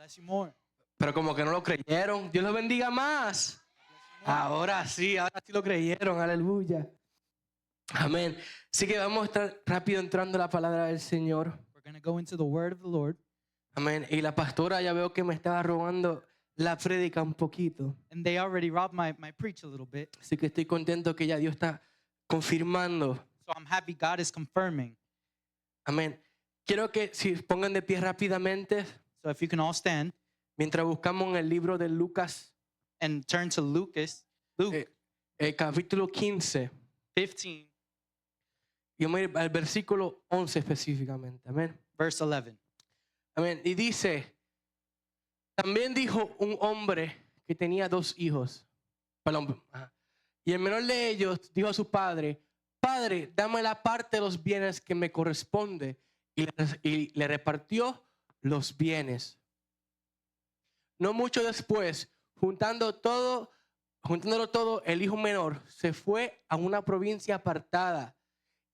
Bless you more. Pero como que no lo creyeron. Dios los bendiga más. Ahora sí lo creyeron. Aleluya. Amén. Así que vamos a estar rápido entrando a la palabra del Señor. We're going to go into the word of the Lord. Amén. Y la pastora ya veo que me estaba robando la prédica un poquito. And they already robbed my preach a little bit. Así que estoy contento que ya Dios está confirmando. So I'm happy God is confirming. Amén. Quiero que si pongan de pie rápidamente So if you can all stand mientras buscamos en el libro de Lucas, and turn to Luke capítulo 15. 15, Y vamos a ir al versículo 11 específicamente. Amén. verse 11. Amén. Y dice, también dijo un hombre que tenía 2 hijos. Perdón. Y el menor de ellos dijo a su padre, Padre, dame la parte de los bienes que me corresponde. Y le repartió los bienes. No mucho después, juntándolo todo, el hijo menor se fue a una provincia apartada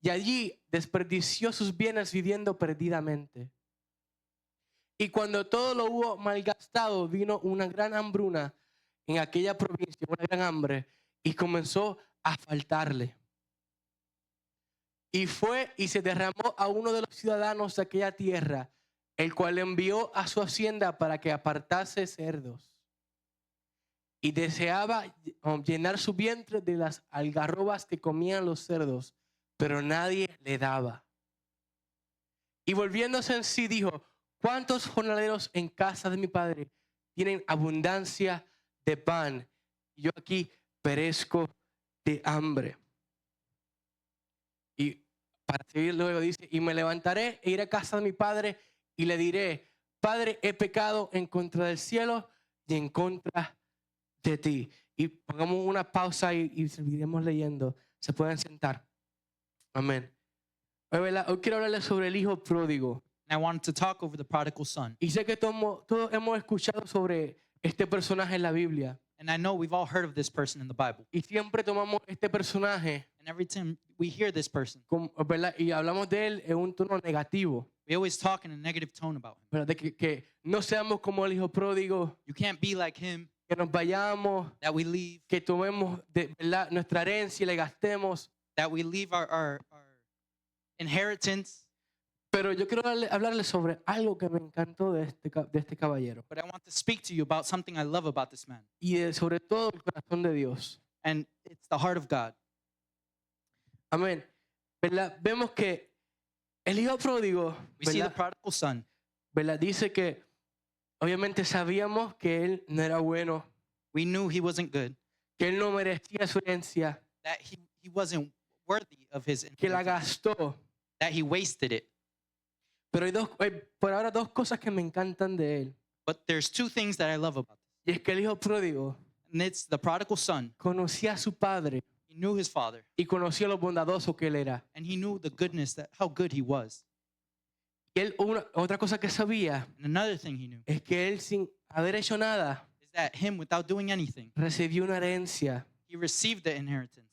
y allí desperdició sus bienes viviendo perdidamente. Y cuando todo lo hubo malgastado, vino una gran hambruna en aquella provincia, una gran hambre, y comenzó a faltarle. Y fue y se derramó a uno de los ciudadanos de aquella tierra, el cual le envió a su hacienda para que apartase cerdos. Y deseaba llenar su vientre de las algarrobas que comían los cerdos, pero nadie le daba. Y volviéndose en sí dijo, ¿cuántos jornaleros en casa de mi padre tienen abundancia de pan? Y yo aquí perezco de hambre. Y para seguir luego dice, y me levantaré e iré a casa de mi padre y le diré, Padre, he pecado en contra del cielo y en contra de ti. Y pongamos una pausa y seguiremos leyendo. Se pueden sentar. Amén. Hoy quiero hablarles sobre el hijo pródigo. And I wanted to talk over the prodigal son. Y sé que todos hemos escuchado sobre este personaje en la Biblia. And I know we've all heard of this person in the Bible. Y siempre tomamos este personaje, And every time we hear this person, ¿verdad? Y hablamos de él en un tono negativo. we always talk in a negative tone about him. ¿Verdad? De que no seamos como el hijo pródigo, You can't be like him, que nos vayamos, that we leave, que tomemos ¿verdad? Nuestra herencia y le gastemos. that we leave our inheritance. Pero yo quiero hablarles sobre algo que me encantó de este caballero. But I want to speak to you about something I love about this man. Y sobre todo el corazón de Dios. And it's the heart of God. Amén. ¿Verdad? Vemos que el hijo pródigo, We see the ¿verdad? prodigal son. ¿Verdad? Dice que obviamente sabíamos que él no era bueno, We knew he wasn't good, que él no merecía su herencia, that he wasn't worthy of his que la inheritance, gastó. that he wasted it. Pero hay por ahora 2 cosas que me encantan de él. But there's 2 things that I love about this. Y es que el hijo pródigo And it's the prodigal son. conocía a su padre He knew his father, y conocía lo bondadoso que él era. and he knew the goodness, how good he was. Y él, otra cosa que sabía And another thing he knew es que él, sin haber hecho nada, is that him, without doing anything, recibió una herencia. he received the inheritance.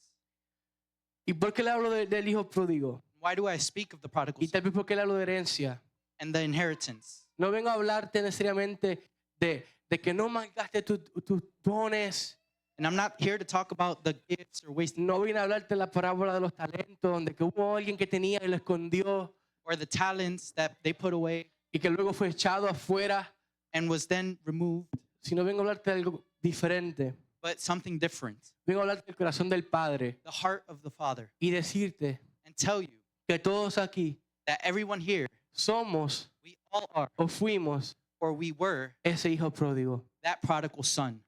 ¿Y por qué le hablo del hijo pródigo? Why do I speak of the prodigal Y son también por qué le hablo de herencia. and the inheritance? No vengo a hablarte necesariamente de que no malgastes tus dones. And I'm not here to talk about the gifts or wasting No vine a hablarte de la parábola de los talentos, donde que hubo alguien que tenía y lo escondió or the talents that they put away y que luego fue echado afuera. and was then removed, Sino vengo a hablarte de algo diferente. but something different. Vengo a hablarte del corazón del Padre The heart of the Father. y decirte And tell you que todos aquí that everyone here, somos we all are, o fuimos or we were, ese hijo pródigo. that prodigal son.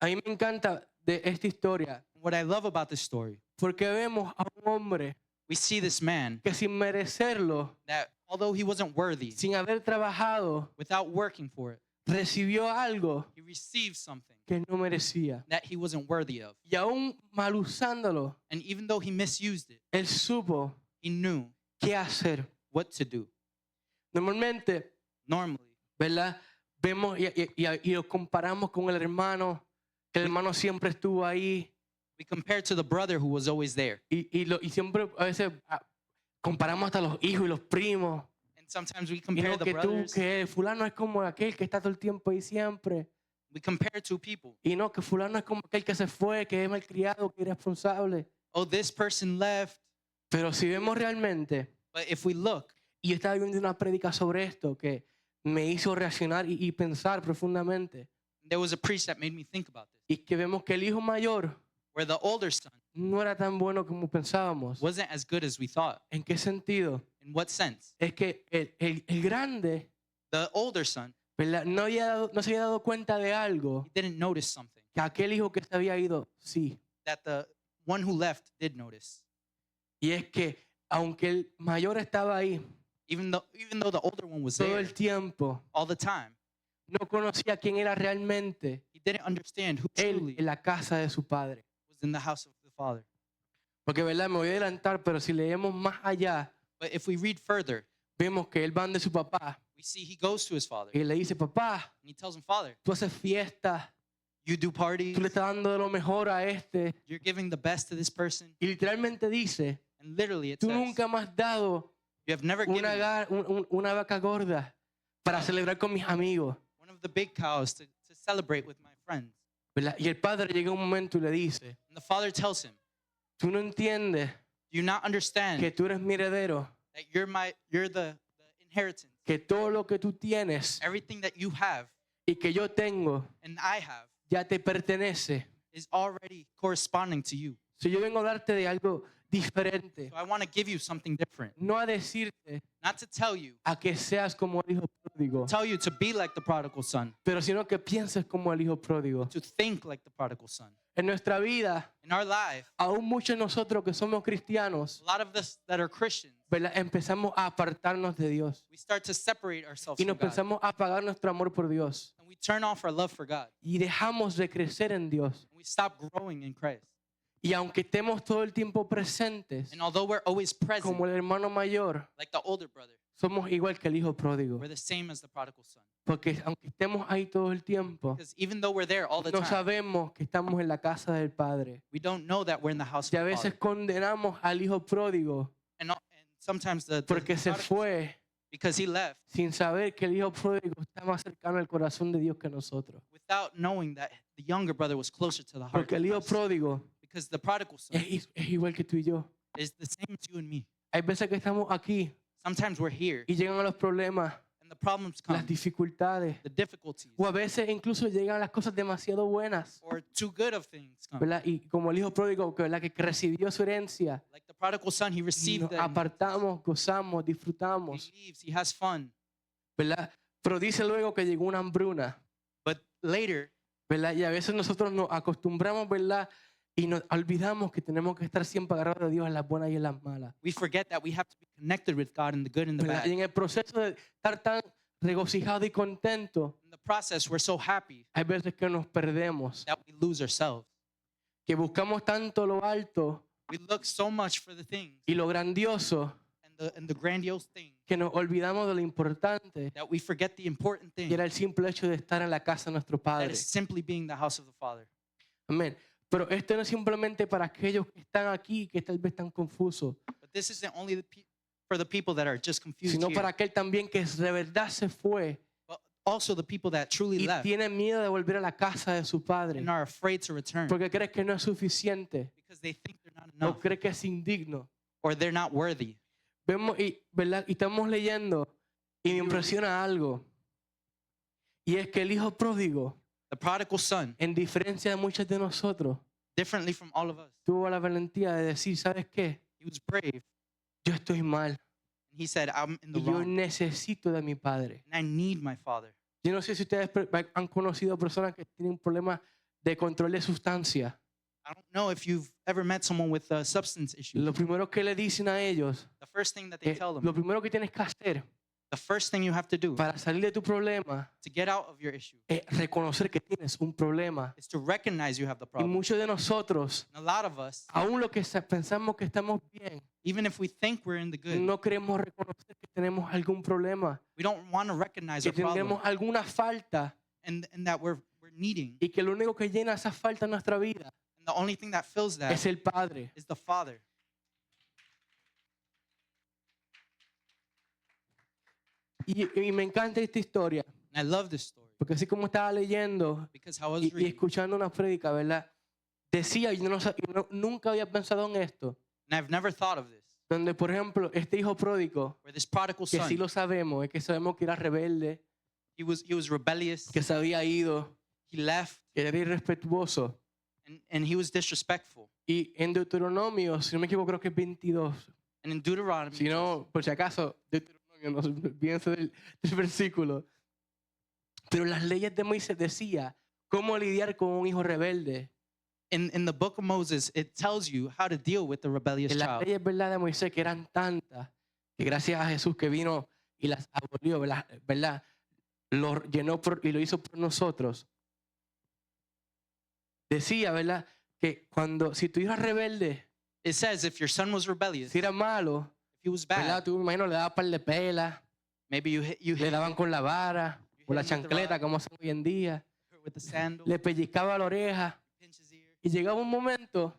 A mí me encanta de esta historia What I love about this story, porque vemos a un hombre we see this man que sin merecerlo, that although he wasn't worthy, sin haber trabajado, without working for it, recibió algo he received something que no merecía. that he wasn't worthy of. Y aún mal usándolo, And even though he misused it, él supo he knew qué hacer. what to do. Normalmente, Normally, ¿verdad? Vemos y lo comparamos con el hermano, que el hermano siempre estuvo ahí. we compare to the brother who was always there. Y siempre a veces comparamos hasta los hijos y los primos. And Sometimes we Y compare no the que tú, brothers. que fulano es como aquel que está todo el tiempo ahí siempre. We compare two people. Y no, que fulano es como aquel que se fue, que es malcriado, que es irresponsable. Oh, this person left. Pero si vemos realmente, But if we look, y yo estaba viendo una prédica sobre esto que me hizo reaccionar y pensar profundamente, there was a preach that made me think about this, y que vemos que el hijo mayor where the older son no era tan bueno como pensábamos. wasn't as good as we thought. ¿En qué sentido? In what sense? Es que el grande, The older son, ¿verdad? No se había dado cuenta de algo he didn't notice something que aquel hijo que se había ido, sí. that the one who left did notice. Y es que aunque el mayor estaba ahí Even though the older one was todo there el tiempo, all the time, no conocía quién era realmente he didn't understand who él truly en la casa de su padre. was in the house of the Father. Porque, ¿verdad? Me voy a adelantar, pero si leemos más allá, But if we read further, vemos que él va de su papá we see he goes to his father y le dice, papá, and he tells him, Father, tú haces fiestas, you do parties, tú le estás dando de lo mejor a este. you're giving the best to this person. Y literalmente dice, And literally it tú says, nunca me has dado you have never given una vaca gorda para celebrar con mis amigos. one of the big cows to celebrate with my friends. ¿Verdad? Y el padre llega un momento y le dice, And the father tells him, tú no entiendes do you not understand que tú eres mi heredero, that you're the inheritance? que todo lo que tú tienes Everything that you have y que yo tengo and I have ya te pertenece. is already corresponding to you. Si yo vengo a darte de algo diferente, So I want to give you something different. no a decirte Not to tell you, a que seas como el hijo pródigo, tell you to be like the prodigal son, pero sino que pienses como el hijo pródigo. to think like the prodigal son. En nuestra vida, In our life, aún muchos de nosotros que somos cristianos, a lot of us that are Christians, ¿verdad? Empezamos a apartarnos de Dios we start to separate ourselves y from nos God. pensamos a apagar nuestro amor por Dios And we turn off our love for God. y dejamos de crecer en Dios. And we stop growing in Christ. Y aunque estemos todo el tiempo presentes, And although we're always present, como el hermano mayor, like the older brother, somos igual que el hijo pródigo. we're the same as the prodigal son. Porque aunque estemos ahí todo el tiempo, Because even though we're there all the no time, sabemos que estamos en la casa del Padre. we don't know that we're in the house of Y a the veces Father. condenamos al hijo pródigo And sometimes the porque se prodigal- fue because he left sin saber que el hijo pródigo está más cercano al corazón de Dios que nosotros. without knowing that the younger brother was closer to the heart. Porque el hijo of us. pródigo Because the prodigal son es igual que tú y yo. is the same as you and me. Hay veces que estamos aquí Sometimes we're here y llegan los problemas, and the problems come, las dificultades, the difficulties, o a veces incluso llegan las cosas demasiado buenas, or too good of things come. ¿verdad? Y como el hijo pródigo ¿verdad? Que recibió su herencia, Like the prodigal son, he received nos them. apartamos, gozamos, He disfrutamos, leaves, he has fun. ¿verdad? Pero dice luego que llegó una hambruna, But later, ¿verdad? Y a veces nosotros nos acostumbramos, ¿verdad? Y nos olvidamos que tenemos que estar siempre agarrados de Dios en las buenas y en las malas. we forget that we have to be connected with God in the good and the ¿Verdad? bad. Y en el proceso de estar tan regocijados y contentos, In the process, we're so happy hay veces que nos perdemos, that we lose ourselves. que buscamos tanto lo alto We look so much for the things y lo grandioso and the grandiose thing que nos olvidamos de lo importante, that we forget the important que thing era el simple hecho de estar en la casa de nuestro that Padre. is simply being the house of the Father. Amén. Pero esto no es simplemente para aquellos que están aquí, que tal vez están confusos, But this isn't only for the people that are just confused sino here, para aquel también que de verdad se fue but also the people that truly y left tiene miedo de volver a la casa de su Padre, and are afraid to return porque cree que no es suficiente, because they think they're not o enough cree que es indigno. or they're not worthy. Vemos ¿verdad? Y estamos leyendo y me impresiona algo, y es que el hijo pródigo, The prodigal son, en diferencia de muchos de nosotros, differently from all of us, tuvo la valentía de decir, ¿sabes qué? he was brave. Yo estoy mal And he said, I'm in the y yo wrong necesito de mi Padre. and I need my Father. Yo no sé si ustedes han conocido personas que tienen problemas de control de sustancia. I don't know if you've ever met someone with a substance issue. Lo primero que le dicen a ellos, The first thing that they tell them, lo primero que tienes que hacer the first thing you have to do para salir de tu problema to get out of your issue es reconocer que tienes un problema. is to recognize you have the Y problem. muchos de nosotros, And a lot of us, aún lo que pensamos que estamos bien, even if we think we're in the good, no queremos reconocer que tenemos algún problema, we don't want to recognize que our problem tendremos alguna falta and that we're needing. y que lo único que llena esa falta en nuestra vida And the only thing that fills that es el Padre. is the Father. Y me encanta esta historia, And I love this story porque así como estaba leyendo because how I was y reading, escuchando una prédica, ¿verdad? Decía, nunca había pensado en esto, and I've never thought of this, donde por ejemplo este hijo pródigo, where this prodigal que sí son, lo sabemos, es que sabemos que era rebelde, he was rebellious, que se había ido, he left, que era irrespetuoso. and he was disrespectful. Y en Deuteronomio, si no me equivoco, creo que es 22. And in Deuteronomy, Si no, por si acaso, Deuteronomio, no se olvídense del versículo. Pero las leyes de Moisés decía cómo lidiar con un hijo rebelde. in the book of Moses, it tells you how to deal with the rebellious En las child. leyes, ¿verdad?, de Moisés, que eran tantas, que gracias a Jesús que vino y las abolió, ¿verdad? Lo llenó y lo hizo por nosotros. Decía, ¿verdad?, que si tu hijo era rebelde, It says if your son was rebellious, si era malo, if he was ¿verdad? bad, Tú me imagino le dabas par de pelas, maybe you le hit daban con la vara, You con la hit him with the chancleta, rod. como hacen hoy en día, him with the sandal, le pellizcaba la oreja. pinch his ear. Y llegaba un momento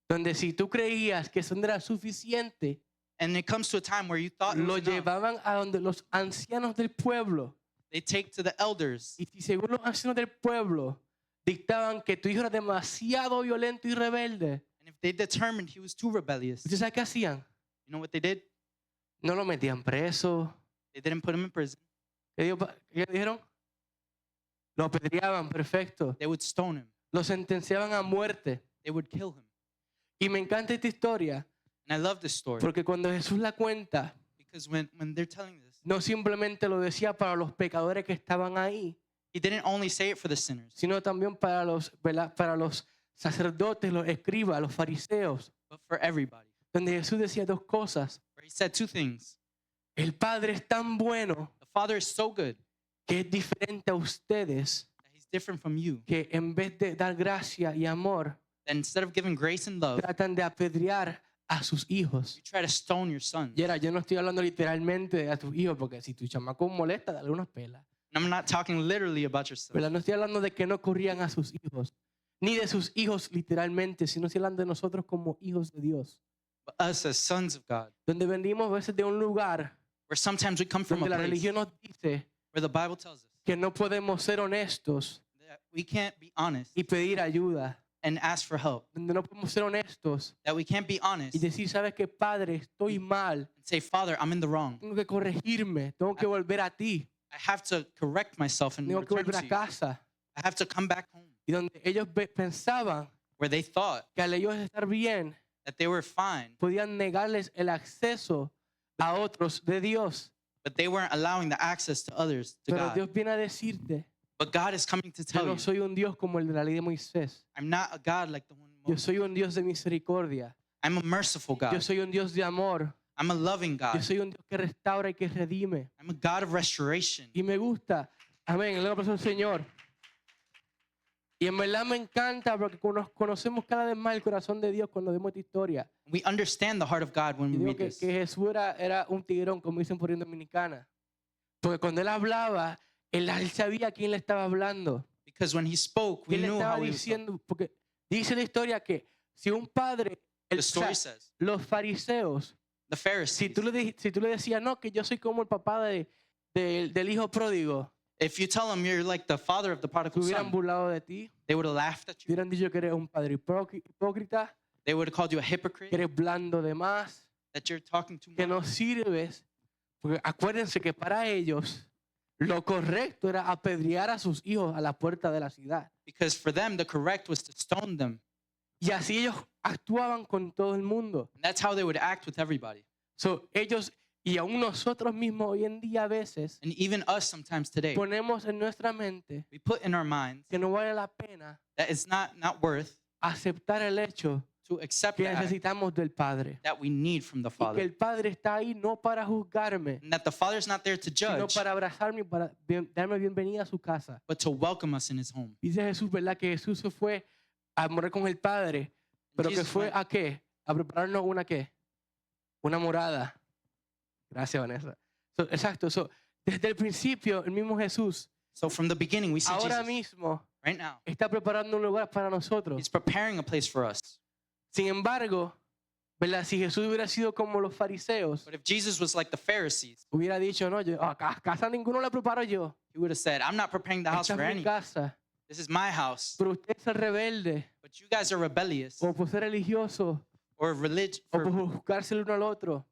donde si tú creías que eso no era suficiente, And it comes to a time where you thought it lo was enough. llevaban a donde los ancianos del pueblo. They take to the elders, Y si según los ancianos del pueblo dictaban que tu hijo era demasiado violento y rebelde, and if they determined he was too rebellious, ¿usted sabe qué hacían? you know what they did? No lo metían preso. They didn't put him in prison. ¿Qué dijeron? Lo apedreaban, perfecto. They would stone him. Lo sentenciaban a muerte. They would kill him. Y me encanta esta historia And I love this story porque cuando Jesús la cuenta, because when they're telling this, no simplemente lo decía para los pecadores que estaban ahí, he didn't only say it for the sinners, sino también para ¿verdad?, para los sacerdotes, los escribas, los fariseos, but for everybody. donde Jesús decía dos cosas. Where he said two things. El Padre es tan bueno The Father is so good que es diferente a ustedes, that he's different from you. que en vez de dar gracia y amor, That instead of giving grace and love, tratan de apedrear a sus hijos. you try to stone your son. Y ahora, yo no estoy hablando literalmente a tus hijos, porque si tu chamaco molesta, dale unas pelas. And I'm not talking literally about your son. ¿Verdad? No estoy hablando de que no corrían a sus hijos, ni de sus hijos literalmente, sino estoy hablando de nosotros como hijos de Dios. But us as sons of God, Donde venimos a veces de un lugar where sometimes we come from a donde la place religión nos dice where the Bible tells us que no podemos ser honestos that we can't be honest y pedir ayuda. and ask for help. Donde no podemos ser honestos That we can't be honest y decir, ¿sabes qué, Padre? Estoy mal. and say, Father, I'm in the wrong. Tengo que corregirme. Tengo que volver a ti. I have to correct myself and Tengo que return volver to a you. casa. I have to come back home. Y donde ellos pensaban Where they thought que al ellos estar bien, that they were fine, podían negarles el acceso a otros de Dios. but they weren't allowing the access to others, to Pero God. Dios viene a decirte, But God is coming to yo tell no you, soy un Dios como el de la ley de Moisés. I'm not a God like the one in Yo Moses. soy un Dios de misericordia. I'm a merciful Yo God. soy un Dios de amor. I'm a loving Yo God. soy un Dios que restaura y que redime. I'm a God of restoration. Y me gusta. Amén. El nombre del Señor. Y en verdad me encanta porque conocemos cada vez más el corazón de Dios cuando vemos esta historia. We understand the heart of God when Y we digo read que this. Jesús era un tigrón, como dicen por ahí en Dominicana. Porque cuando él hablaba, él sabía a quién le estaba hablando. Because when he spoke, we Él le knew estaba how he was. diciendo, porque dice la historia que si un padre, The o sea, story says, los fariseos, the Pharisees, si tú le decías, no, que yo soy como el papá del hijo pródigo, if you tell them you're like the father of the te prodigal hubieran son, burlado de ti, they would have laughed at te you. hubieran dicho que eres un padre hipócrita, They would have called you a que hypocrite, eres blando de más, that you're talking too que much. no sirves. Porque acuérdense que para ellos lo correcto era apedrear a sus hijos a la puerta de la ciudad. Because for them, the correct was to stone them. Y así ellos actuaban con todo el mundo. And that's how they would act with everybody. So, ellos y aún nosotros mismos hoy en día a veces And even us sometimes today, ponemos en nuestra mente we put in our minds que no vale la pena that it's not worth aceptar el hecho to accept que that, necesitamos del Padre. that we need from the Y que Father. el Padre está ahí no para juzgarme, And that the Father's not there to sino judge, para abrazarme y para darme bienvenida a su casa. but to welcome us in His home. Dice Jesús, ¿verdad? Que Jesús se fue a morir con el Padre, pero que Jesus fue went- a qué? A prepararnos una qué? Una morada. Gracias, Vanessa. Exacto. Desde el principio, el mismo Jesús, So from the beginning, we see ahora Jesus mismo, right now. está preparando un lugar para nosotros. He's preparing a place for us. Sin embargo, ¿verdad? Si Jesús hubiera sido como los fariseos, But if Jesus was like the Pharisees, hubiera dicho, no, yo, casa ninguno la preparo yo. he would have said, I'm not preparing the house Esta for es mi any. casa. This is my house. Pero usted es el rebelde, But you guys are rebellious o por ser religioso, or religious o por juzgarse el uno al otro,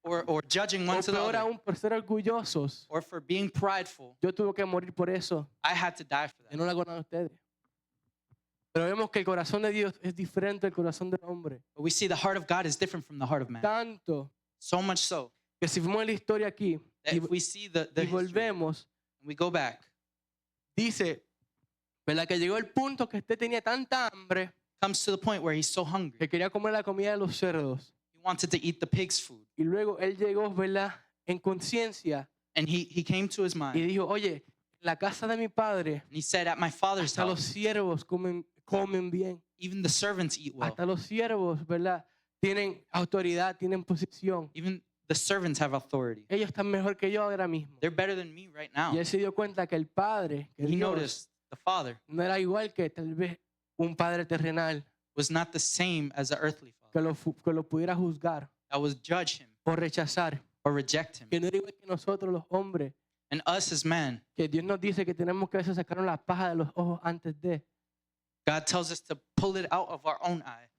or judging o one to the peor other aún por ser orgullosos. or for being prideful. Yo tuve que morir por eso. I had to die for Yo that. no lo hago nada a ustedes. Pero vemos que el corazón de Dios es diferente del corazón del hombre. But we see the heart of God is different from the heart of man. Tanto So much so que si vemos la historia aquí that y, if we see the y history volvemos, and we go back, dice, ¿verdad? Que llegó el punto que usted tenía tanta hambre comes to the point where he's so hungry. que quería comer la comida de los cerdos. He wanted to eat the pig's food. Y luego él llegó, ¿verdad? En conciencia And he came to his y mind dijo, oye, en la casa de mi padre, and he said, at my father's hasta los house, siervos comen bien. even the servants eat well. Hasta los siervos, ¿verdad? Tienen autoridad, tienen posición. Even the servants have authority. Ellos están mejor que yo ahora mismo. They're better than me right now. Y él se dio cuenta que el padre, que He Dios, noticed the father no era igual que tal vez un padre terrenal was not the same as the earthly father que lo pudiera juzgar that was judge him o rechazar. or reject him. Que no era igual que nosotros los hombres, And us as men, que Dios nos dice que tenemos que a veces sacarnos la paja de los ojos antes de. God tells us to pull it out of our own eye.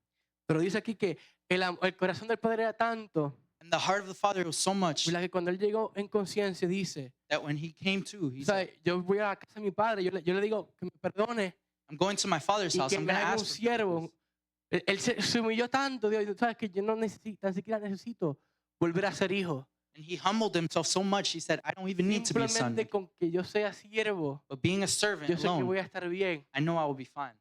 Pero dice aquí que el corazón del padre era tanto, And the heart of the father was so much ¿verdad? Que cuando él llegó en conciencia dice, that when he came to, he said, ¿sabe? Yo voy a la casa de mi padre, yo le digo que me perdone I'm going to my father's y house. que I'm me going to haga un ask for siervo. forgiveness. Él se humilló tanto, Dios, sabes que yo no necesito, tan siquiera necesito volver a ser hijo. And he humbled himself so much, he said, I don't even need to be a son. Simplemente con que yo sea siervo, But being a servant yo sé que voy alone, a estar bien. I know I will be fine.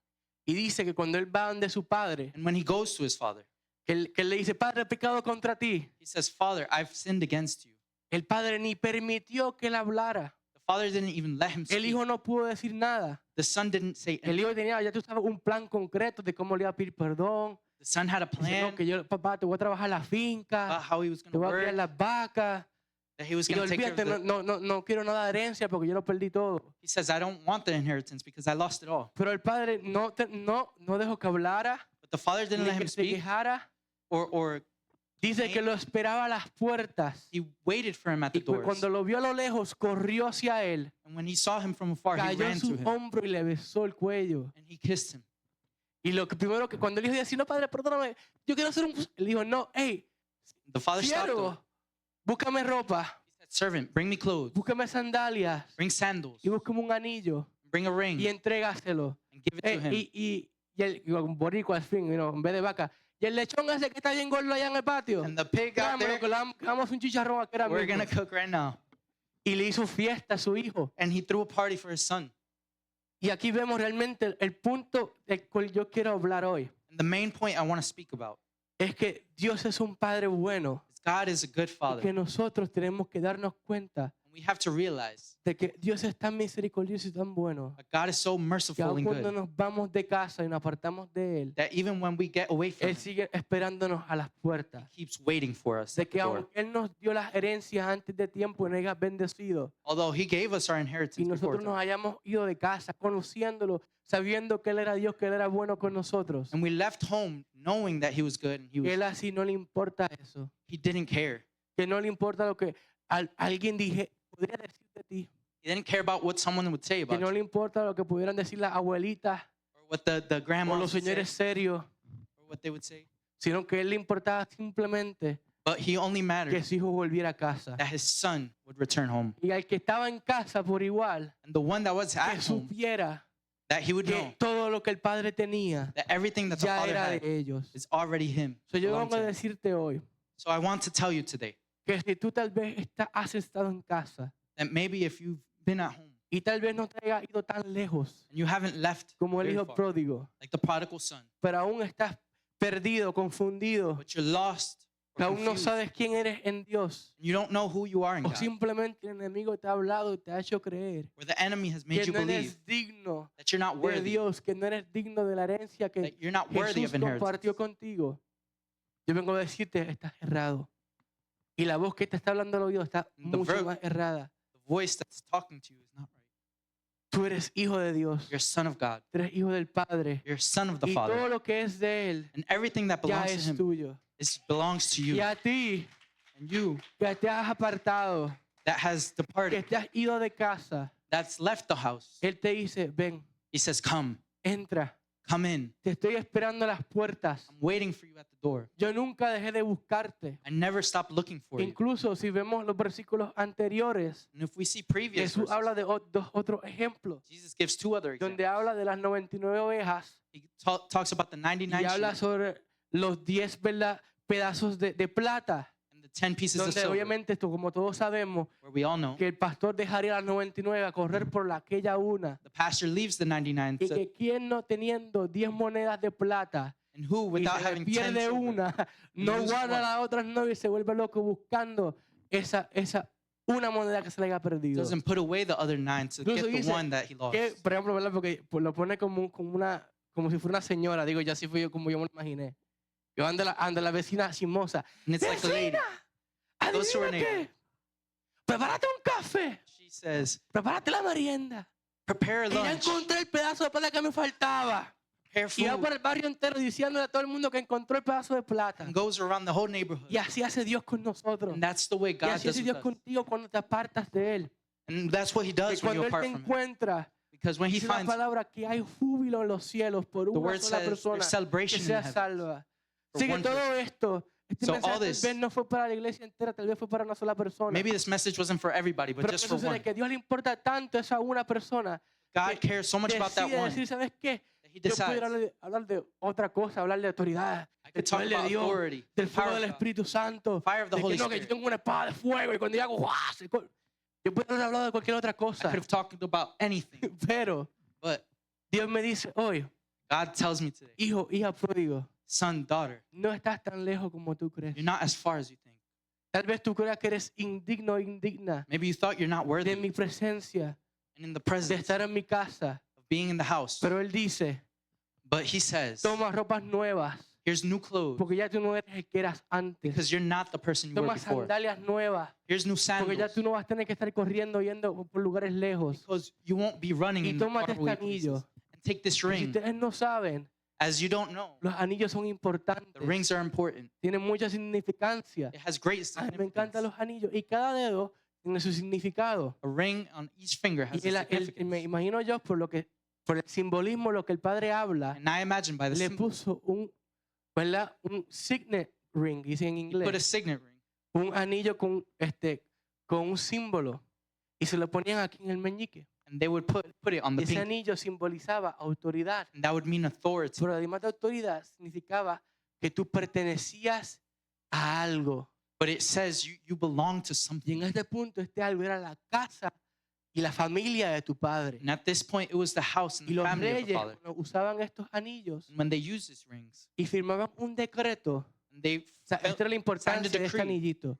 Y dice que cuando él va donde su padre, And when he goes to his father, que él le dice, Padre, he pecado contra ti. he says, Father, I've sinned against you. El padre ni permitió que él hablara. The father didn't even let him El speak. hijo no pudo decir nada. The son didn't say El anything. hijo tenía, ya tú sabes, un plan concreto de cómo le iba a pedir perdón. The son had a Dice, plan no, que yo, papá, te voy a trabajar la about finca, how he was going te to voy a criar work, las vacas. that he was Y going to take care of olvídate, no quiero nada de herencia porque yo lo perdí todo. He says, I don't want the inheritance because I lost it all. Pero el padre no dejó que hablara, But the father didn't ni let que him se speak, quejara. or Dice que lo esperaba a las puertas. he waited for him at the Y cuando doors. lo vio a lo lejos, corrió hacia él, And when he saw him from afar, he cayó en ran su to him hombro y le besó el cuello. and he kissed him. Y lo que primero que cuando el hijo decía, no, padre, perdóname, yo quiero hacer un... Él dijo, no, hey, The father stopped him. siervo, búscame ropa, He said, servant, bring me clothes, búscame sandalias bring sandals, y búscame un anillo bring a ring, y entrégaselo. and give it to him. Y el boricua al fin, en vez de vaca. Y el lechón ese que está bien gordo allá en el patio, And the pig out tráemelo, there, que le damos un chicharrón a que era we're mismo. going to cook right now. Y le hizo fiesta a su hijo. And he threw a party for his son. Y aquí vemos realmente el punto del cual yo quiero hablar hoy. And the main point I want to speak about Es que Dios es un Padre bueno is God is a good y father. que nosotros tenemos que darnos cuenta And we have to realize de que Dios es tan misericordioso y tan bueno that God is so que merciful aun and cuando good nos vamos de casa y nos apartamos de Él, that even when we get away from Él him, sigue esperándonos a las puertas. he keeps waiting for us De at the que door. aunque Él nos dio las herencias antes de tiempo y nos haya bendecido, Although he gave us our y inheritance before nosotros nos time, hayamos ido de casa conociéndolo, sabiendo que Él era Dios, que Él era bueno con nosotros, and we left home knowing that he was good and que Él así no le importa eso, he didn't care. que no le importa lo que alguien podría decir de ti, He didn't care about what someone would say que about no you le importa lo que pudieran decir las abuelitas or what the o grandmas los would say, señores serios, or what they would say. sino que a Él le importaba simplemente But he only que mattered su hijo volviera a casa. that his son would return home. Y al que estaba en casa por igual, And the one that was que at home, supiera that he would know que todo lo que el padre tenía that everything that the ya father era had de ellos. is already him. So, yo belonged vengo a to him. decirte hoy So I want to tell you today que si tú tal vez has estado en casa that maybe if you've been at home y tal vez no te hayas ido tan lejos and you haven't left como el very hijo far, pródigo, like the prodigal son, pero aún estás perdido, confundido, but you're lost que or aún no confused, sabes quién eres en Dios, you don't know who you are in o God, simplemente el enemigo te ha hablado y te ha hecho creer where the enemy has made que you no believe eres digno that you're not de worthy, Dios, que no eres digno de la herencia que that you're not worthy Jesús of compartió inheritance. contigo. Yo vengo a decirte, estás errado. Y la voz que te está hablando al oído está The mucho verb- más errada. The voice that's talking to you is not right. Tú eres hijo de Dios. You're a son of God. Tú eres hijo del Padre. You're a son of the Y todo Father. lo que es de Él And everything that ya belongs to es him tuyo. belongs to Y you. a ti, And you que te has apartado, that has que departed, te has ido de casa, that's left the house, Él te dice, ven, he says, come in. te estoy esperando a las puertas. I'm waiting for you at the door. Yo nunca dejé de buscarte. I never stopped looking for you. Incluso si vemos los versículos anteriores, And if we see previous Jesús verses, habla de dos otros ejemplos, Jesus gives two other examples. donde habla de las 99 ovejas He talks about the 99 y habla sheep sobre los 10 pedazos de plata, and the 10 pieces of donde silver, obviamente esto, como todos sabemos, where we all know que el pastor dejaría las 99 a correr por aquella una, the pastor leaves the 99 y que quien no teniendo 10 monedas de plata and who, y without se le having 10 pierde silver, una, no lose guarda one. las otras 9 y se vuelve loco buscando esa una moneda que se le haya perdido. doesn't put away the other 9 to Incluso get the dice one that he lost. Que, por ejemplo, ¿verdad? Porque pues, lo pone como si fuera una señora, digo, ya así fui yo como yo me lo imaginé. Yo ando la vecina chismosa. And it's like a lady. ¡Vecina! Goes to her ¿Adivina qué? Prepárate un café. She says, Prepárate la merienda. prepare Y ya lunch, encontré el pedazo de plata que me faltaba. prepare Y va food, por el barrio entero diciéndole a todo el mundo que encontró el pedazo de plata. and goes around the whole neighborhood. Y así hace Dios con nosotros. And that's the way Y God así does hace with Dios us. contigo cuando te apartas de Él. And that's what he Que does when cuando you Él apart te from him. encuentra, Because when he dice la finds, palabra que hay júbilo en los cielos por the una word sola says persona there's que celebration in sea heaven. salva. for Así que one todo esto, este So mensaje all tal this- vez no fue para la iglesia entera, tal vez fue para una sola persona. Maybe this message wasn't for everybody, but Pero just eso for sucede one. que a Dios le importa tanto esa una persona God cares so much about that decide one decir, ¿sabes qué? that he Yo pudiera decides. hablar de otra cosa, hablar de autoridad, I del could talk poder de about Dios, authority, del the fuego power del of God, Espíritu Santo, fire of the de que Holy no, que yo Spirit. tengo una espada de fuego y cuando yo hago yo puedo haber hablado de cualquier otra I cosa, could have talked about anything, pero but Dios me dice hoy, God tells me today, hijo, hija pródigo, son, daughter, no estás tan lejos como tú crees. you're not as far as you think. Tal vez tú creas que eres indigno o indigna Maybe you thought you're not de worthy mi presencia, and in the de presence estar en mi casa, of being in the house. pero Él dice, But he says, toma ropas nuevas, here's new clothes porque ya tú no eres el que eras antes. because you're not the person you were Toma before. sandalias nuevas, Here's new porque ya sandals tú no vas a tener que estar corriendo yendo por lugares lejos. because you won't be running Y in tómate faraway este anillo. places. And take this Y si ring. ustedes no saben, As you don't know, los anillos son importantes. the rings are important. Tienen mucha significancia. It has great A mí me encantan significance. los anillos. Y cada dedo tiene su significado. A ring on each finger has Y a me significance. imagino yo por el simbolismo, lo que el Padre habla, And I imagine by the le symbol, puso ¿verdad? Un signet ring, dice en he put a inglés. signet ring. Un anillo con un símbolo. Y se lo ponían aquí en el meñique. And they would put it on the Ese pinky. anillo simbolizaba autoridad. And that would mean authority. Pero además de autoridad, significaba que tú pertenecías a algo. But it says you belong to Y something. en este punto, este algo era la casa y la familia de tu padre. And at this point, it was the house and Y the los family of the reyes father. cuando usaban estos anillos And when they used these rings, y firmaban un decreto, and they o sea, esta era la importancia de este decree. anillito.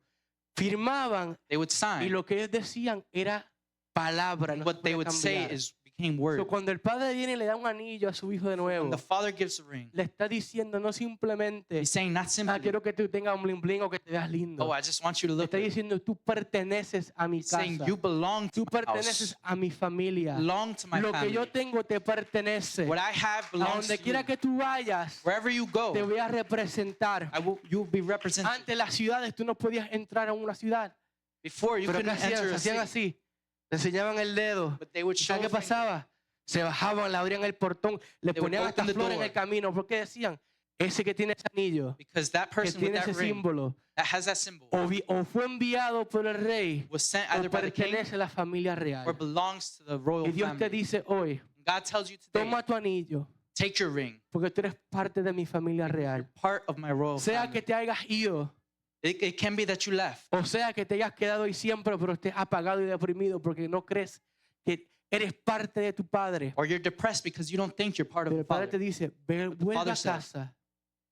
Firmaban they would y sign. lo que ellos decían era palabra. And No se what they podía would say cambiar. became So, word. cuando el padre viene y le da un anillo a su hijo de nuevo, When the father gives a ring, le está diciendo no simplemente, he's saying not simply, quiero que tú tengas un bling bling o que te veas lindo. oh, I just want you to Le look está good. diciendo, tú perteneces a mi He's saying casa. you belong to Tú my house. perteneces a mi familia. Belong to my Lo que yo family. tengo te pertenece. What I have A belongs donde to quiera you. que tú vayas, Wherever you go, te voy a representar. you will be represented. Antes las ciudades tú no podías entrar a una ciudad. Before, you Pero ¿qué couldn't hacían? enter Se a hacían city. así. Te enseñaban el dedo. But they would show ¿Sabes qué a finger. pasaba? Se bajaban, le abrían el portón, le They would ponían hasta open the flores en door. el camino. ¿Por qué decían? Ese que tiene ese anillo, Because that que person with tiene that ese ring, símbolo, that has that symbol, o fue enviado por el rey, was sent o either by the king pertenece a la familia or real. belongs to the royal Y Dios te family. dice hoy, God tells you today, toma tu anillo, take your ring. porque tú eres parte de mi familia You're real. part of my royal Sea family. que te hayas ido, It can be that you left. o sea que te hayas quedado ahí siempre, pero estés apagado y deprimido porque no crees que eres parte de tu padre. Or you're depressed because you don't think you're part of Pero the el padre te Father. dice, ven, But the vuelve Father a says, casa,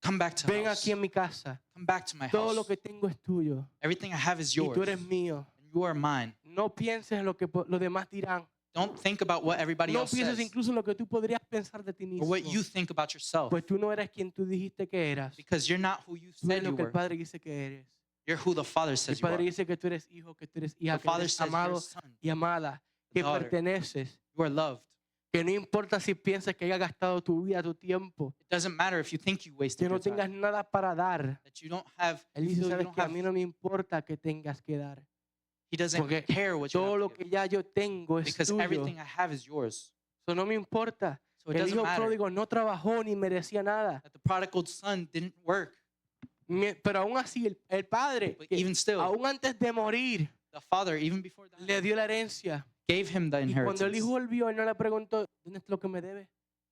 Come back to ven house. aquí en mi casa. Come back to my Todo house. lo que tengo es tuyo Everything I have is y yours. tú eres mío. And you are mine. No pienses en lo que los demás dirán. Don't think about what everybody No else pienses says incluso en lo que tú podrías pensar de ti or mismo. what you think about yourself Pues tú no eres quien tú dijiste que eras. because you're not who you Tú eres said you lo que el were. Padre dice que eres. You're who the Father El says you Padre are. dice que tú eres hijo, que tú eres hija, The que Father eres says you're a amado son. y amada, que daughter, perteneces You are loved. Que no importa si piensas que hayas gastado tu vida, tu tiempo, It doesn't matter if you think you que wasted no your time, tengas nada para dar. that you don't have, Él you dice, feel you sabes don't que a have, mí no me importa que tengas que dar. he doesn't Porque care what you todo have lo to que give, ya yo tengo es because tuyo. everything I have is yours. Eso no me importa. So it El doesn't hijo matter pródigo no trabajó ni merecía nada. that the prodigal son didn't work, Pero aún así, el padre, but que even still, aún antes de morir, the father, even before le dying, dio la herencia. gave him the Y cuando el inheritance. hijo volvió, él no le preguntó, ¿dónde está lo que me debe?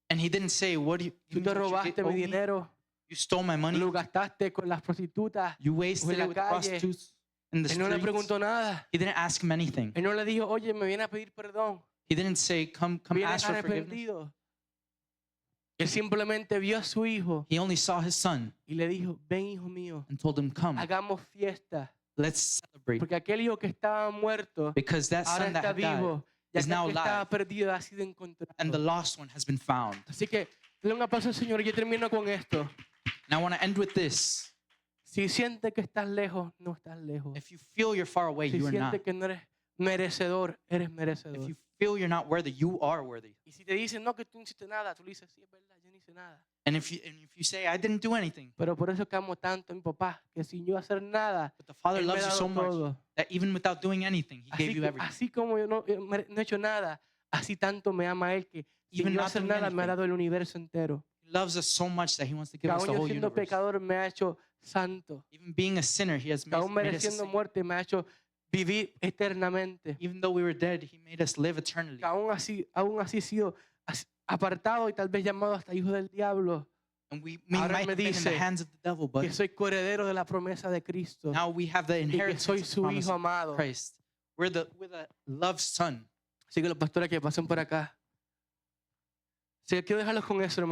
And he didn't say, "What do you? Tú Give te me what you robaste owe mi me. dinero, You stole my money. lo gastaste con las prostitutas. You wasted la it with the calle. prostitutes in the Él no le streets." preguntó nada. He didn't ask him anything. Él no le dijo, oye, me viene a pedir perdón. He didn't say, "Come Viene ask for forgiveness." arrepentido. Él simplemente vio a su hijo He only saw his son y le dijo, ven hijo mío, and told him, "Come, hagamos fiesta. let's celebrate." Porque aquel hijo que estaba muerto, Because that ahora son that está had died vivo. Y is aquel now que estaba alive, perdido ha sido encontrado. and the lost one has been found. Así que, denle un aplauso al Señor y yo termino con esto. And I want to end with this. Si sientes que estás lejos, no estás lejos. If you feel you're far away, Si you are not. sientes que no eres merecedor, eres If merecedor. you feel you're not worthy, you are worthy. Y si te dicen, no, que tú no hiciste nada, tú le dices, sí, es verdad, yo no hice nada. And if you say, "I didn't do anything," Pero por eso que amo tanto a mi papá, que sin yo hacer nada, but the Father Él me ha loves you so dado much todo. that even without doing anything, He gave you everything. Así como yo no he hecho nada, así tanto me ama Él que sin Even yo not hacer doing nada me ha anything. dado el universo entero. He loves us so much that He wants to Que give us aún the yo whole siendo universe. pecador me ha hecho santo. Even being a sinner, He has Que aún made us a mereciendo saint. muerte me ha hecho vivir eternamente. Even though we were dead, He made us live eternally. Que aún así he sido apartado y tal vez llamado hasta hijo del diablo. And we Ahora might me have been in the dice hands of the devil, but Que soy coheredero de la promesa de Cristo. now we have the Y que inheritance soy of the su promise hijo of amado. Christ. We're the loved son. Así que los pastores que pasen por acá. Así que quiero dejarlos con eso, hermano.